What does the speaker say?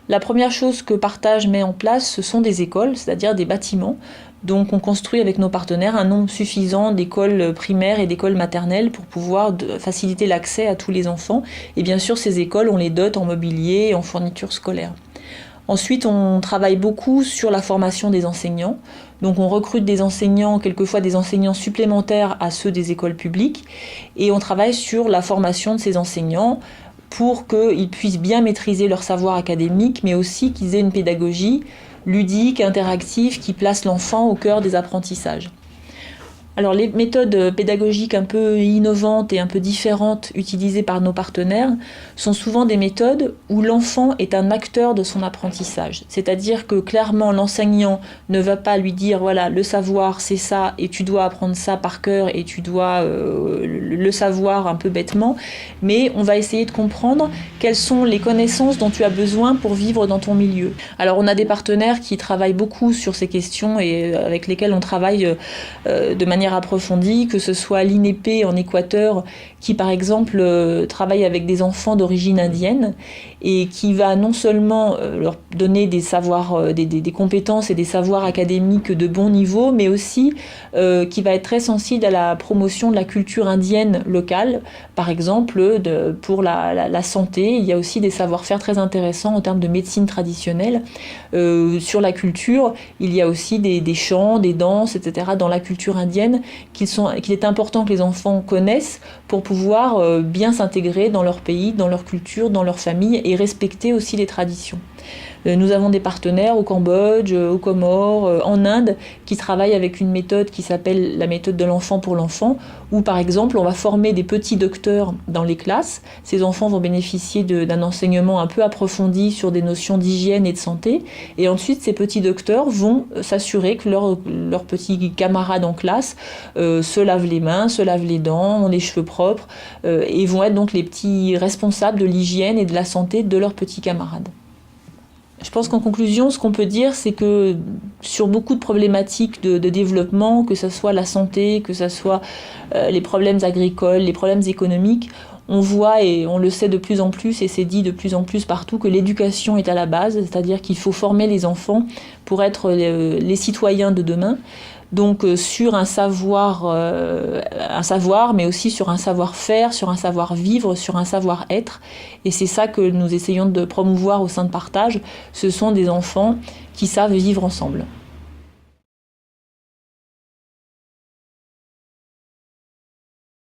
La première chose que Partage met en place, ce sont des écoles, c'est-à-dire des bâtiments. Donc on construit avec nos partenaires un nombre suffisant d'écoles primaires et d'écoles maternelles pour pouvoir faciliter l'accès à tous les enfants. Et bien sûr, ces écoles, on les dote en mobilier et en fournitures scolaires. Ensuite, on travaille beaucoup sur la formation des enseignants. Donc on recrute des enseignants, quelquefois des enseignants supplémentaires à ceux des écoles publiques. Et on travaille sur la formation de ces enseignants pour qu'ils puissent bien maîtriser leur savoir académique, mais aussi qu'ils aient une pédagogie ludique, interactive, qui place l'enfant au cœur des apprentissages. Alors les méthodes pédagogiques un peu innovantes et un peu différentes utilisées par nos partenaires sont souvent des méthodes où l'enfant est un acteur de son apprentissage. C'est-à-dire que clairement l'enseignant ne va pas lui dire voilà le savoir c'est ça et tu dois apprendre ça par cœur et tu dois le savoir un peu bêtement, mais on va essayer de comprendre quelles sont les connaissances dont tu as besoin pour vivre dans ton milieu. Alors on a des partenaires qui travaillent beaucoup sur ces questions et avec lesquels on travaille de manière approfondie, que ce soit l'INEP en Équateur qui par exemple travaille avec des enfants d'origine indienne et qui va non seulement leur donner des savoirs, des compétences et des savoirs académiques de bon niveau, mais aussi qui va être très sensible à la promotion de la culture indienne locale. Par exemple, pour la santé, il y a aussi des savoir-faire très intéressants en termes de médecine traditionnelle. Sur la culture, il y a aussi des chants, des danses, etc. dans la culture indienne qu'il est important que les enfants connaissent pour pouvoir bien s'intégrer dans leur pays, dans leur culture, dans leur famille et respecter aussi les traditions. Nous avons des partenaires au Cambodge, aux Comores, en Inde, qui travaillent avec une méthode qui s'appelle la méthode de l'enfant pour l'enfant, où par exemple on va former des petits docteurs dans les classes. Ces enfants vont bénéficier d'un enseignement un peu approfondi sur des notions d'hygiène et de santé. Et ensuite ces petits docteurs vont s'assurer que leurs petits camarades en classe se lavent les mains, se lavent les dents, ont les cheveux propres, et vont être donc les petits responsables de l'hygiène et de la santé de leurs petits camarades. Je pense qu'en conclusion, ce qu'on peut dire, c'est que sur beaucoup de problématiques de développement, que ce soit la santé, que ce soit les problèmes agricoles, les problèmes économiques, on voit et on le sait de plus en plus, et c'est dit de plus en plus partout, que l'éducation est à la base, c'est-à-dire qu'il faut former les enfants pour être les citoyens de demain. Donc sur un savoir, mais aussi sur un savoir-faire, sur un savoir-vivre, sur un savoir-être. Et c'est ça que nous essayons de promouvoir au sein de Partage. Ce sont des enfants qui savent vivre ensemble.